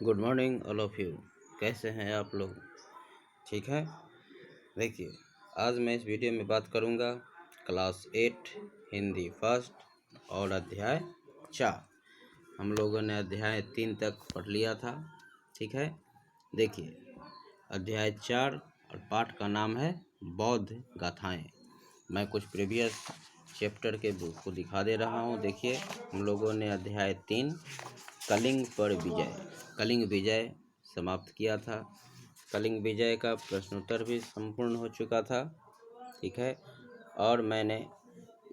Good morning all of you. कैसे हैं आप लोग? ठीक है। देखिए, आज मैं इस वीडियो में बात करूंगा क्लास 8 हिंदी फर्स्ट और अध्याय 4। हम लोगों ने अध्याय 3 तक पढ़ लिया था। ठीक है। देखिए, अध्याय 4 और पाठ का नाम है बौद्ध गाथाएं। मैं कुछ प्रीवियस चैप्टर के बुक को दिखा दे रहा हूँ। देखिए, हम लोगों ने अध्याय 3 कलिंग विजय समाप्त किया था। कलिंग विजय का प्रश्नोत्तर भी संपूर्ण हो चुका था। ठीक है। और मैंने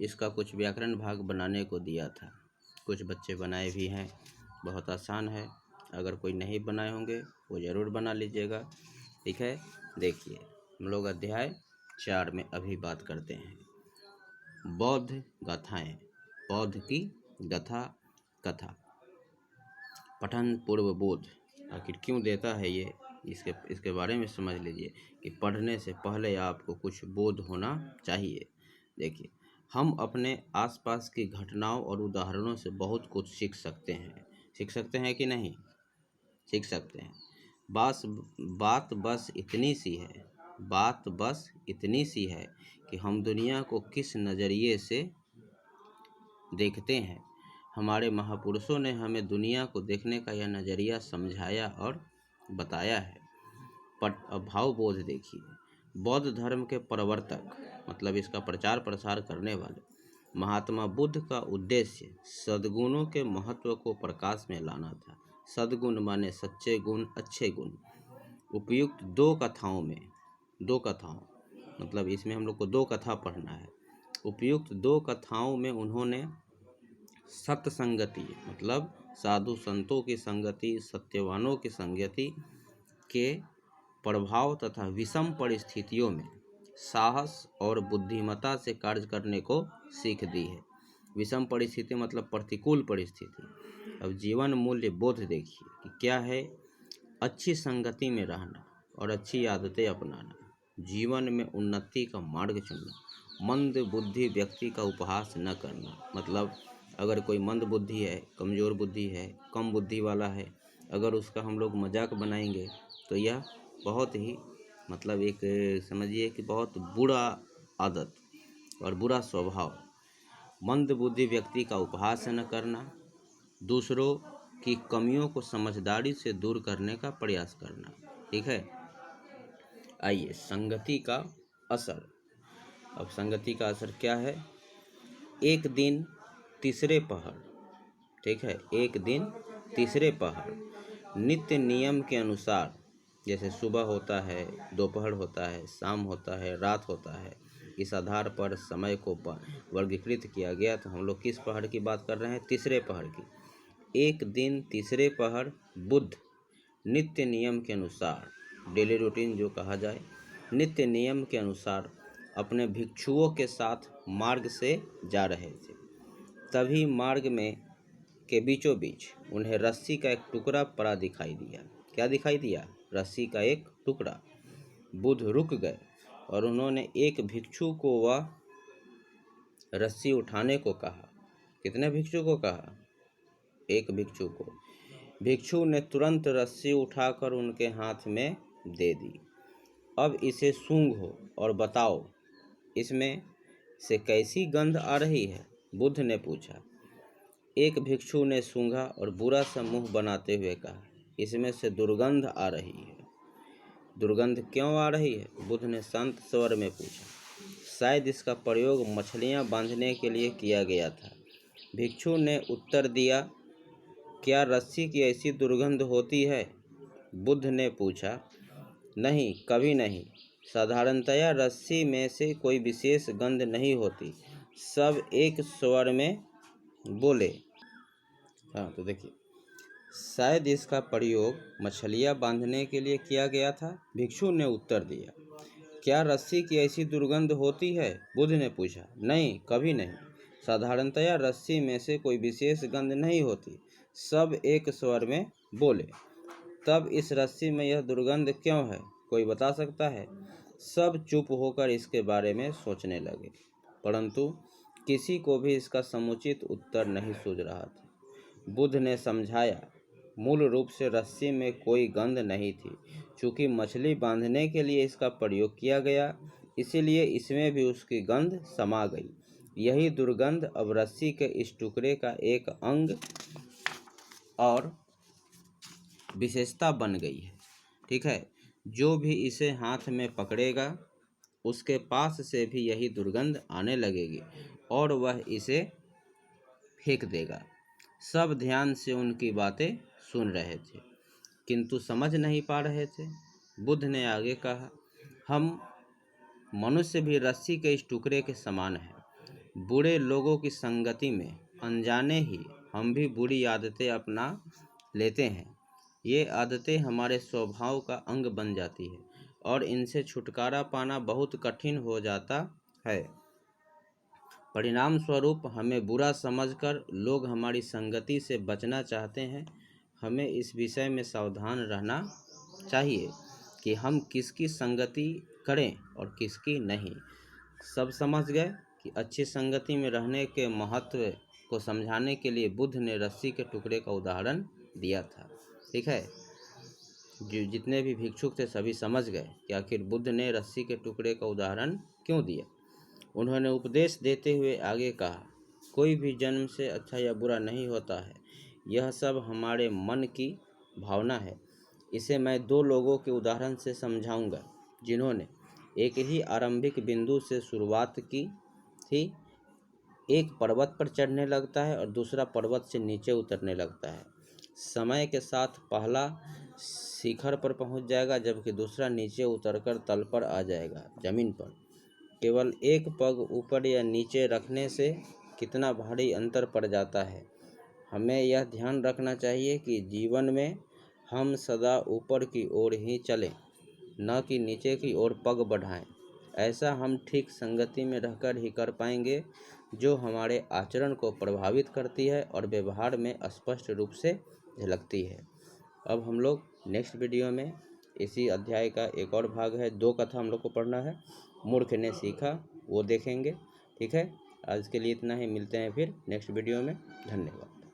इसका कुछ व्याकरण भाग बनाने को दिया था। कुछ बच्चे बनाए भी हैं। बहुत आसान है। अगर कोई नहीं बनाए होंगे वो ज़रूर बना लीजिएगा। ठीक है। देखिए, हम लोग अध्याय 4 में अभी बात करते हैं। बौद्ध गाथाएं, बौद्ध की गाथा कथा। पठन पूर्व बोध आखिर क्यों देता है ये, इसके बारे में समझ लीजिए कि पढ़ने से पहले आपको कुछ बोध होना चाहिए। देखिए, हम अपने आसपास की घटनाओं और उदाहरणों से बहुत कुछ सीख सकते हैं कि नहीं? सीख सकते हैं। बात बस इतनी सी है कि हम दुनिया को किस नज़रिए से देखते हैं। हमारे महापुरुषों ने हमें दुनिया को देखने का यह नज़रिया समझाया और बताया है। भाव बोध देखिए, बौद्ध धर्म के प्रवर्तक मतलब इसका प्रचार प्रसार करने वाले महात्मा बुद्ध का उद्देश्य सद्गुणों के महत्व को प्रकाश में लाना था। सद्गुण माने सच्चे गुण, अच्छे गुण। उपयुक्त दो कथाओं मतलब इसमें हम लोग को दो कथा पढ़ना है। उपयुक्त दो कथाओं में उन्होंने सत्संगति मतलब साधु संतों की संगति, सत्यवानों की संगति के प्रभाव तथा विषम परिस्थितियों में साहस और बुद्धिमत्ता से कार्य करने को सीख दी है। विषम परिस्थिति मतलब प्रतिकूल परिस्थिति। अब जीवन मूल्य बोध देखिए कि क्या है। अच्छी संगति में रहना और अच्छी आदतें अपनाना, जीवन में उन्नति का मार्ग चुनना, मंद बुद्धि व्यक्ति का उपहास न करना मतलब अगर कोई मंद बुद्धि है, कमज़ोर बुद्धि है, कम बुद्धि वाला है, अगर उसका हम लोग मजाक बनाएंगे तो यह बहुत ही मतलब एक समझिए कि बहुत बुरा आदत और बुरा स्वभाव। मंद बुद्धि व्यक्ति का उपहास न करना, दूसरों की कमियों को समझदारी से दूर करने का प्रयास करना। ठीक है। आइए, संगति का असर। अब संगति का असर क्या है? एक दिन तीसरे पहर, ठीक है, एक दिन तीसरे पहर नित्य नियम के अनुसार, जैसे सुबह होता है, दोपहर होता है, शाम होता है, रात होता है, इस आधार पर समय को वर्गीकृत किया गया। तो हम लोग किस पहर की बात कर रहे हैं? तीसरे पहर की। एक दिन तीसरे पहर बुद्ध नित्य नियम के अनुसार, डेली रूटीन जो कहा जाए, नित्य नियम के अनुसार अपने भिक्षुओं के साथ मार्ग से जा रहे थे। तभी मार्ग में के बीचों बीच उन्हें रस्सी का एक टुकड़ा पड़ा दिखाई दिया। क्या दिखाई दिया? रस्सी का एक टुकड़ा। बुद्ध रुक गए और उन्होंने एक भिक्षु को वह रस्सी उठाने को कहा। कितने भिक्षु को कहा? एक भिक्षु को। भिक्षु ने तुरंत रस्सी उठाकर उनके हाथ में दे दी। अब इसे सूंघो और बताओ इसमें से कैसी गंध आ रही है? बुद्ध ने पूछा। एक भिक्षु ने सूंघा और बुरा सा मुंह बनाते हुए कहा, इसमें से दुर्गंध आ रही है। दुर्गंध क्यों आ रही है? बुद्ध ने शांत स्वर में पूछा। शायद इसका प्रयोग मछलियां बांधने के लिए किया गया था। भिक्षु ने उत्तर दिया। क्या रस्सी की ऐसी दुर्गंध होती है? बुद्ध ने पूछा। नहीं, कभी नहीं। साधारणतया रस्सी में से कोई विशेष गंध नहीं होती। सब एक स्वर में बोले। हाँ, तो देखिए, शायद इसका प्रयोग मछलियां बांधने के लिए किया गया था। भिक्षु ने उत्तर दिया। क्या रस्सी की ऐसी दुर्गंध होती है? बुद्ध ने पूछा। नहीं, कभी नहीं। साधारणतया रस्सी में से कोई विशेष गंध नहीं होती। सब एक स्वर में बोले। तब इस रस्सी में यह दुर्गंध क्यों है? कोई बता सकता है? सब चुप होकर इसके बारे में सोचने लगे, परंतु किसी को भी इसका समुचित उत्तर नहीं सूझ रहा था। बुद्ध ने समझाया, मूल रूप से रस्सी में कोई गंध नहीं थी। चूँकि मछली बांधने के लिए इसका प्रयोग किया गया, इसीलिए इसमें भी उसकी गंध समा गई। यही दुर्गंध अब रस्सी के इस टुकड़े का एक अंग और विशेषता बन गई है। ठीक है, जो भी इसे हाथ में पकड़ेगा उसके पास से भी यही दुर्गंध आने लगेगी और वह इसे फेंक देगा। सब ध्यान से उनकी बातें सुन रहे थे, किंतु समझ नहीं पा रहे थे। बुद्ध ने आगे कहा, हम मनुष्य भी रस्सी के इस टुकड़े के समान हैं। बुरे लोगों की संगति में अनजाने ही हम भी बुरी आदतें अपना लेते हैं। ये आदतें हमारे स्वभाव का अंग बन जाती है और इनसे छुटकारा पाना बहुत कठिन हो जाता है। परिणाम स्वरूप हमें बुरा समझकर लोग हमारी संगति से बचना चाहते हैं। हमें इस विषय में सावधान रहना चाहिए कि हम किसकी संगति करें और किसकी नहीं। सब समझ गए कि अच्छी संगति में रहने के महत्व को समझाने के लिए बुद्ध ने रस्सी के टुकड़े का उदाहरण दिया था। ठीक है, जितने भी भिक्षुक थे सभी समझ गए कि आखिर बुद्ध ने रस्सी के टुकड़े का उदाहरण क्यों दिया। उन्होंने उपदेश देते हुए आगे कहा, कोई भी जन्म से अच्छा या बुरा नहीं होता है। यह सब हमारे मन की भावना है। इसे मैं दो लोगों के उदाहरण से समझाऊंगा जिन्होंने एक ही आरंभिक बिंदु से शुरुआत की थी। एक पर्वत पर चढ़ने लगता है और दूसरा पर्वत से नीचे उतरने लगता है। समय के साथ पहला शिखर पर पहुंच जाएगा जबकि दूसरा नीचे उतरकर तल पर आ जाएगा, जमीन पर। केवल एक पग ऊपर या नीचे रखने से कितना भारी अंतर पड़ जाता है। हमें यह ध्यान रखना चाहिए कि जीवन में हम सदा ऊपर की ओर ही चलें, न कि नीचे की ओर पग बढ़ाएं। ऐसा हम ठीक संगति में रहकर ही कर पाएंगे, जो हमारे आचरण को प्रभावित करती है और व्यवहार में स्पष्ट रूप से झलकती है। अब हम लोग नेक्स्ट वीडियो में इसी अध्याय का एक और भाग है, 2 कथा हम लोग को पढ़ना है, मूर्ख ने सीखा, वो देखेंगे। ठीक है, आज के लिए इतना ही। मिलते हैं फिर नेक्स्ट वीडियो में। धन्यवाद।